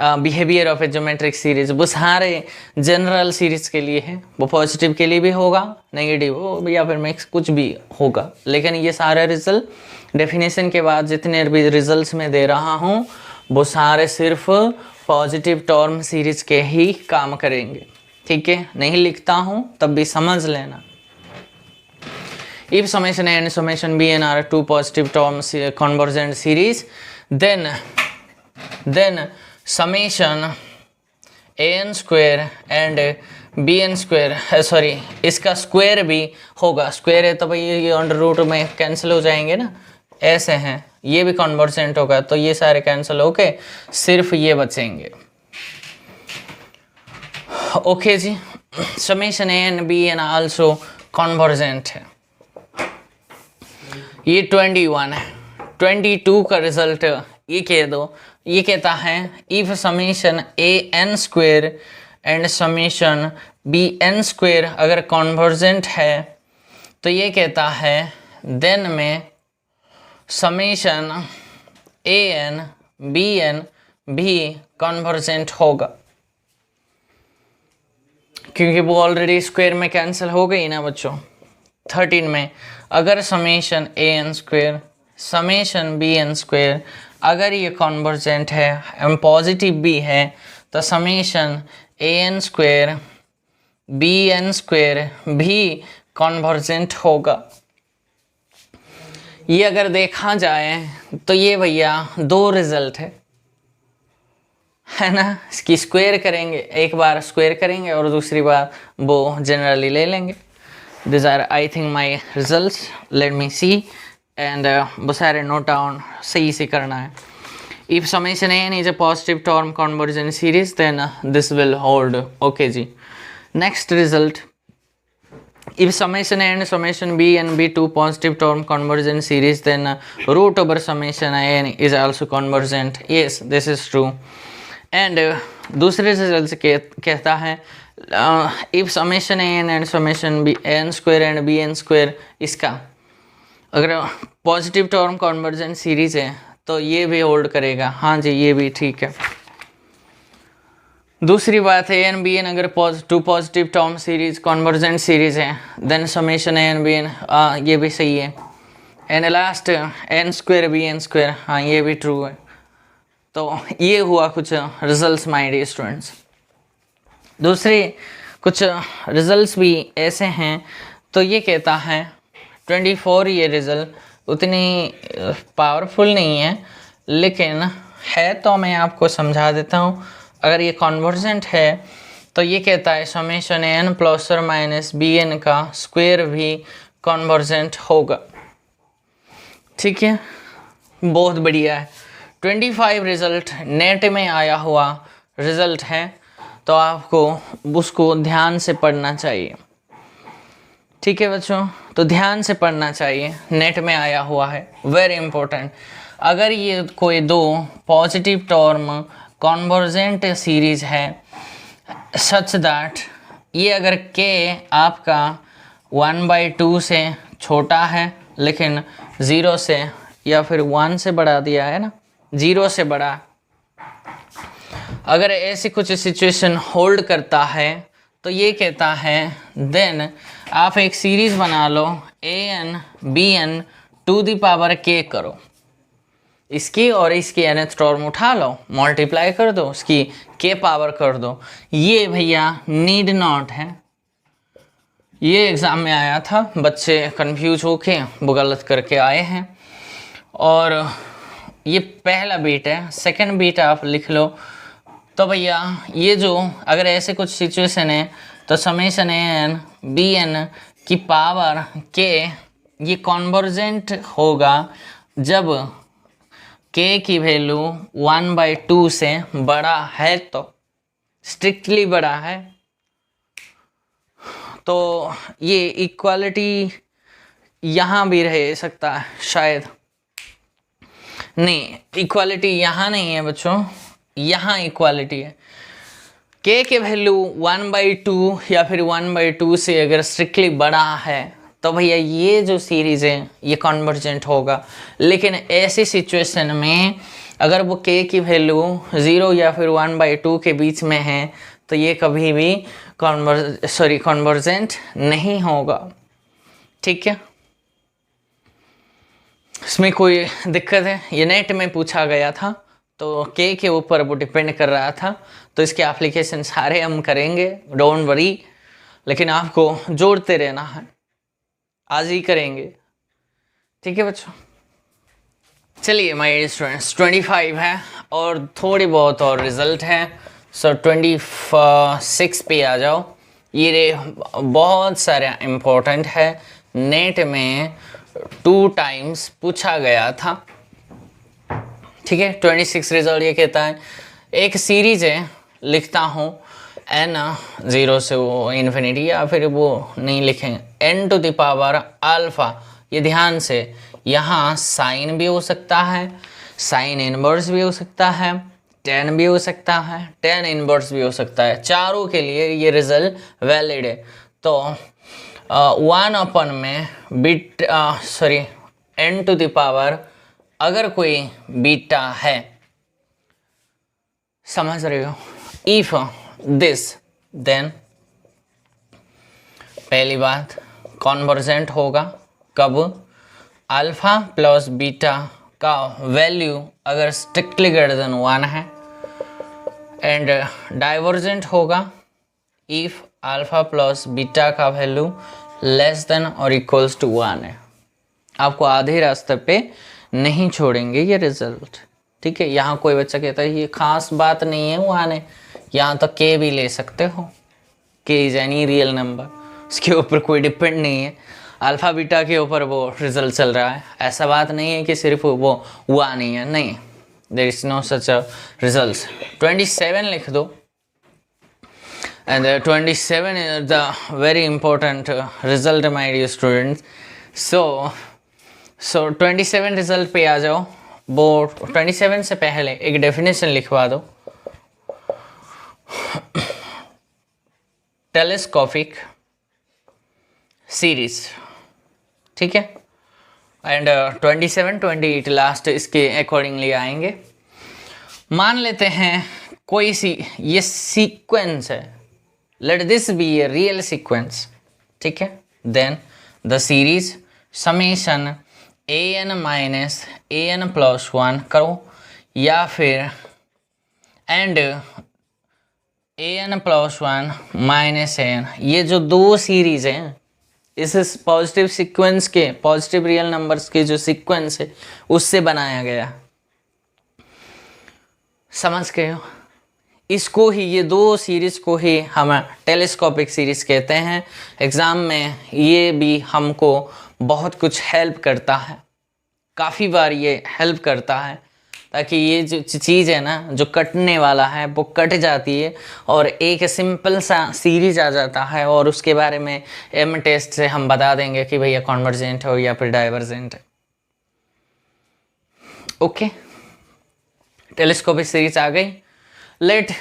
behaviour of A geometric series वो सारे जनरल सीरीज के लिए है, वो पॉजिटिव के लिए भी होगा, नेगेटिव हो या फिर मिक्स कुछ भी होगा। लेकिन ये सारे रिजल्ट डेफिनेशन के बाद जितने भी रिजल्ट्स में दे रहा हूँ वो सारे सिर्फ पॉजिटिव टर्म सीरीज के ही काम करेंगे, ठीक है। नहीं लिखता हूँ तब भी समझ लेना। If summation A and summation B and are two positive terms convergent series, then summation a n square and b n square, sorry इसका स्क्वायर भी होगा, स्क्वायर है तो भाई ये अंडर रूट में कैंसिल हो जाएंगे ना, ऐसे हैं, ये भी कॉन्वर्जेंट होगा तो ये सारे कैंसिल होके सिर्फ ये बचेंगे। ओके जी, summation A N B N also convergent है। ये 21 है। 22 का रिजल्ट ये कह दो, ये कहता है if summation A n square and summation B n square अगर कॉन्वर्जेंट है तो ये कहता है देन में summation A N B n भी कॉन्वर्जेंट होगा, क्योंकि वो ऑलरेडी स्क्वायर में कैंसिल हो गई ना बच्चों। 13 में अगर समेशन ए N square summation B N square अगर ये कॉन्वर्जेंट है एंड पॉजिटिव भी है तो समेशन ए N square B N square भी कॉन्वर्जेंट होगा। ये अगर देखा जाए तो ये भैया दो रिजल्ट है ना, इसकी स्क्वायर करेंगे, एक बार स्क्वायर करेंगे और दूसरी बार वो जनरली ले लेंगे। This are I think my result, let me see and वो सारे नोट डाउन सही से करना है। If summation n is a positive term convergent series then this will hold. Okay जी, next result, if summation a and summation b and be two positive term convergent series then root over summation a n is also convergent. Yes, this is true. And दूसरे result से कहता है if summation a n and summation b n square and b n square इसका अगर positive term convergent series है तो ये भी होल्ड करेगा। हाँ जी, ये भी ठीक है। दूसरी बात है ए एन बी एन अगर two positive term series convergent series है then summation A N B n, ये भी सही है। And last n square B N square, हाँ ये भी ट्रू है। तो ये हुआ कुछ रिजल्ट्स माय डियर स्टूडेंट्स। दूसरे कुछ रिजल्ट्स भी ऐसे हैं, तो ये कहता है 24 ये रिजल्ट उतनी पावरफुल नहीं है, लेकिन है तो मैं आपको समझा देता हूँ। अगर ये कॉन्वर्जेंट है तो ये कहता है समेशन एन प्लस और माइनस बी एन का स्क्वायर भी कॉन्वर्जेंट होगा। ठीक है, बहुत बढ़िया है। 25 रिजल्ट नेट में आया हुआ रिजल्ट है, तो आपको उसको ध्यान से पढ़ना चाहिए। ठीक है बच्चों, तो ध्यान से पढ़ना चाहिए, नेट में आया हुआ है, वेरी इंपॉर्टेंट। अगर ये कोई दो पॉजिटिव टर्म कॉन्वर्जेंट सीरीज है सच दैट ये अगर के आपका 1/2 से छोटा है लेकिन 0 से या फिर 1 से बढ़ा दिया है ना, 0 से बड़ा, अगर ऐसी कुछ सिचुएशन होल्ड करता है तो ये कहता है देन आप एक सीरीज बना लो A N B N to the power के करो, इसकी और इसकी nth टर्म उठा लो, मल्टीप्लाई कर दो, उसकी के पावर कर दो। ये भैया नीड नॉट है, ये एग्ज़ाम में आया था, बच्चे कंफ्यूज होके वो गलत करके आए हैं। और ये पहला बीट है, सेकंड बीट आप लिख लो। तो भैया ये जो अगर ऐसे कुछ सिचुएशन है तो summation A N B N की पावर के ये कॉन्वर्जेंट होगा जब के की वैल्यू 1/2 से बड़ा है, तो स्ट्रिक्टली बड़ा है। तो ये इक्वालिटी यहाँ भी रह सकता है शायद, नहीं इक्वालिटी यहाँ नहीं है बच्चों, यहाँ इक्वालिटी है। के के वैल्यू 1/2 या फिर 1/2 से अगर स्ट्रिक्टली बड़ा है तो भैया ये जो सीरीज़ है ये कॉन्वर्जेंट होगा। लेकिन ऐसी सिचुएशन में अगर वो के की वैल्यू 0 या फिर 1/2 के बीच में है तो ये कभी भी कॉन्वर्जेंट नहीं होगा। ठीक है, इसमें कोई दिक्कत है? ये नेट में पूछा गया था तो के ऊपर वो डिपेंड कर रहा था, तो इसके एप्लीकेशन सारे हम करेंगे, डोंट वरी। लेकिन आपको जोड़ते रहना है, आज ही करेंगे। ठीक है बच्चों, चलिए माय स्टूडेंट्स 25 है और थोड़ी बहुत और रिजल्ट है, सो 26 पे आ जाओ। ये बहुत सारे इम्पोर्टेंट है, नेट में 2 टाइम्स पूछा गया था। ठीक है, 26 रिजल्ट ये कहता है एक सीरीज है, लिखता हूँ n 0 से वो इन्फिनिटी, या फिर वो नहीं लिखेंगे n to the power alpha. ये ध्यान से, यहाँ साइन भी हो सकता है, साइन इनवर्स भी हो सकता है, tan भी हो सकता है, tan इनवर्स भी हो सकता है। चारों के लिए ये रिजल्ट वैलिड है। तो 1 अपन में n टू द पावर अगर कोई बीटा है, समझ रहे हो, इफ दिस देन पहली बात कॉन्वर्जेंट होगा कब, अल्फा प्लस बीटा का वैल्यू अगर स्ट्रिक्टली ग्रेटर देन 1 है, एंड डाइवर्जेंट होगा इफ अल्फा प्लस बीटा का वैल्यू लेस देन और इक्वल्स टू 1 है। आपको आधे रास्ते पे नहीं छोड़ेंगे ये रिजल्ट। ठीक है, यहाँ कोई बच्चा कहता है ये खास बात नहीं है, वहाँ ने यहाँ तो के भी ले सकते हो, के इज एनी रियल नंबर, उसके ऊपर कोई डिपेंड नहीं है, अल्फ़ा बीटा के ऊपर वो रिजल्ट चल रहा है। ऐसा बात नहीं है कि सिर्फ वो हुआ नहीं है, नहीं, there is no such a result. 27 लिख दो, and 27 is the very important result my dear students. So 27 result पे आ जाओ। वो 27 से पहले एक डेफिनेशन लिखवा दो, टेलीस्कोपिक सीरीज। ठीक है, एंड 27 28 लास्ट इसके अकॉर्डिंगली आएंगे। मान लेते हैं कोई सी ये सीक्वेंस है, let this be a real sequence. ठीक है, then the series summation an minus an plus 1 करो, या फिर and an plus 1 minus an, ये जो दो सीरीज हैं इस पॉजिटिव सीक्वेंस के, पॉजिटिव रियल नंबर्स के जो सीक्वेंस है उससे बनाया गया। समझ गए हो? इसको ही, ये दो सीरीज को ही हम टेलीस्कोपिक सीरीज कहते हैं। एग्ज़ाम में ये भी हमको बहुत कुछ हेल्प करता है, काफ़ी बार ये हेल्प करता है, ताकि ये जो चीज़ है ना जो कटने वाला है वो कट जाती है और एक सिंपल सा सीरीज आ जाता है, और उसके बारे में एम टेस्ट से हम बता देंगे कि भैया कॉन्वर्जेंट हो या फिर डाइवर्जेंट है। ओके, टेलीस्कोपिक सीरीज आ गई। Let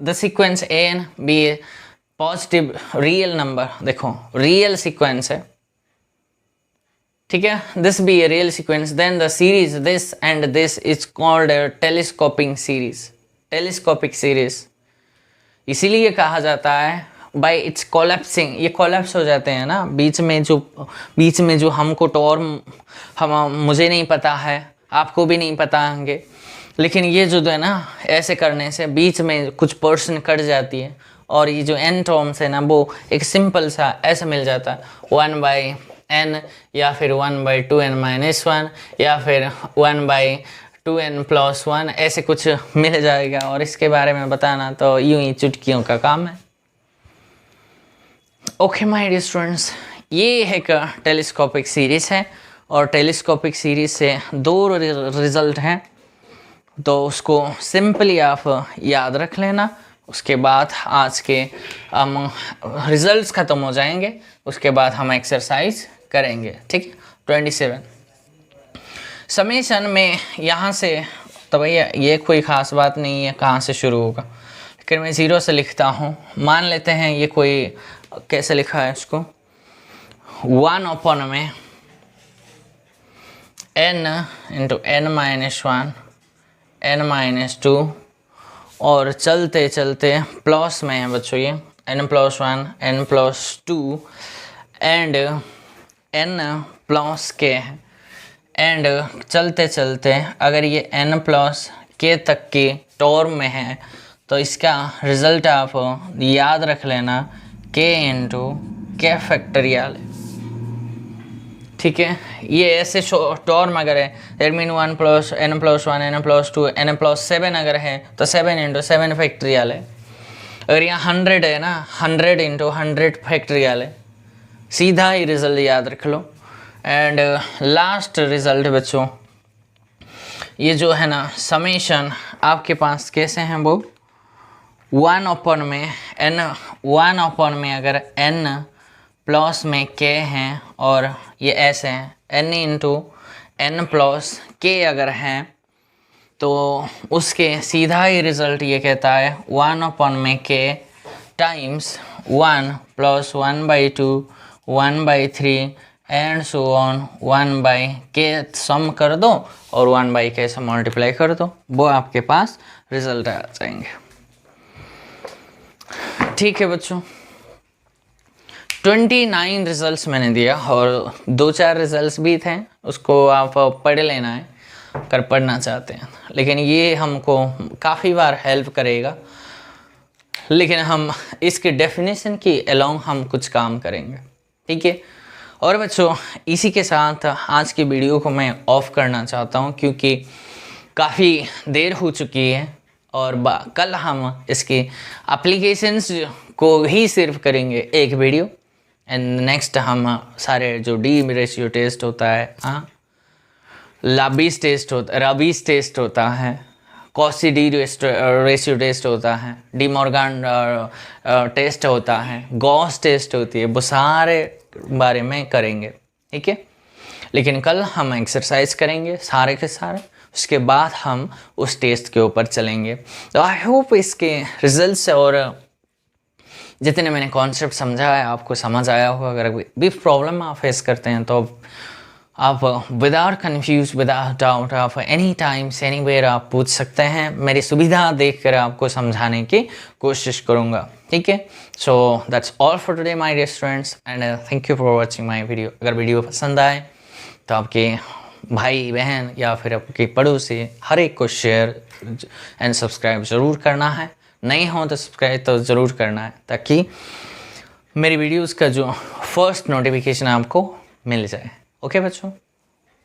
the sequence an be a positive real number. देखो रियल सीक्वेंस है, ठीक है, this be a real sequence, then the series this and this is called telescopic series. Telescopic series इसीलिए कहा जाता है बाय इट्स कोलैप्सिंग। ये collapse हो जाते हैं ना बीच में जो हमको मुझे नहीं पता है, आपको भी नहीं पता होंगे, लेकिन ये जो है ना ऐसे करने से बीच में कुछ पोर्शन कट जाती है, और ये जो n टर्म्स है ना वो एक सिंपल सा ऐसा मिल जाता है 1/n, या फिर 1/2n माइनस 1, या फिर 1/2n प्लस 1, ऐसे कुछ मिल जाएगा। और इसके बारे में बताना तो यूं ही चुटकियों का काम है। ओके माय डियर स्टूडेंट्स, ये एक टेलीस्कोपिक सीरीज है, और टेलीस्कोपिक सीरीज से दो रिजल्ट हैं, तो उसको सिंपली आप याद रख लेना। उसके बाद आज के रिजल्ट्स ख़त्म हो जाएंगे, उसके बाद हम एक्सरसाइज करेंगे। ठीक है, 27 समेशन में यहाँ से तो भैया ये कोई ख़ास बात नहीं है कहाँ से शुरू होगा, लेकिन मैं 0 से लिखता हूँ। मान लेते हैं ये कोई कैसे लिखा है इसको, 1 में n into n minus 1 n minus 2, और चलते चलते प्लस में है बच्चों ये n plus 1 n plus 2 and n plus k है, एंड चलते चलते अगर ये n प्लस k तक की टर्म में है तो इसका रिजल्ट आप याद रख लेना k इंटू k फैक्टोरियल। ठीक है, ये ऐसे टॉर्म अगर है that mean 1 + n+1 n+2 n+7 अगर है तो 7 × 7 फैक्टरियल है। अगर यहाँ 100 है ना, 100 × 100 फैक्टरियल है। सीधा ही रिजल्ट याद रख लो। एंड लास्ट रिजल्ट बच्चों, ये जो है ना समेशन आपके पास कैसे हैं वो 1/n में अगर n प्लस में k हैं और ये ऐसे हैं n × n + k अगर हैं तो उसके सीधा ही रिजल्ट ये कहता है 1/n में k times 1 + 1/2 1/3 and so on 1/k सम कर दो और 1/k से मल्टीप्लाई कर दो, वो आपके पास रिजल्ट आ जाएंगे। ठीक है बच्चों, 29 रिजल्ट्स मैंने दिया और 2-4 रिजल्ट्स भी थे, उसको आप पढ़ लेना है अगर पढ़ना चाहते हैं। लेकिन ये हमको काफ़ी बार हेल्प करेगा, लेकिन हम इसके डेफिनेशन की अलोंग हम कुछ काम करेंगे। ठीक है, और बच्चों इसी के साथ आज की वीडियो को मैं ऑफ करना चाहता हूँ क्योंकि काफ़ी देर हो चुकी है और कल हम इसकी एप्लीकेशंस को ही सिर्फ करेंगे एक वीडियो। एंड नेक्स्ट हम सारे जो डी रेशियो टेस्ट होता है, रबीज टेस्ट होता है, कॉसी डी रेशियो टेस्ट होता है, डी मॉर्गन टेस्ट होता है, गॉस टेस्ट होती है, वो सारे बारे में करेंगे। ठीक है, लेकिन कल हम एक्सरसाइज करेंगे सारे के सारे, उसके बाद हम उस टेस्ट के ऊपर चलेंगे। तो आई होप इसके रिजल्ट्स और जितने मैंने कॉन्सेप्ट समझा है आपको समझ आया होगा। अगर भी प्रॉब्लम आप फेस करते हैं तो आप विदाउट कन्फ्यूज विदाउट डाउट आप एनी टाइम्स एनीवेयर आप पूछ सकते हैं। मेरी सुविधा देखकर आपको समझाने की कोशिश करूँगा। ठीक है, so that's all for today my dear students and thank you for watching my video. अगर वीडियो पसंद आए तो आपके भाई बहन या फिर आपके पड़ोसी हर एक को शेयर एंड सब्सक्राइब ज़रूर करना है। नहीं हो तो सब्सक्राइब तो ज़रूर करना है ताकि मेरी वीडियोस का जो फर्स्ट नोटिफिकेशन आपको मिल जाए। ओके बच्चों।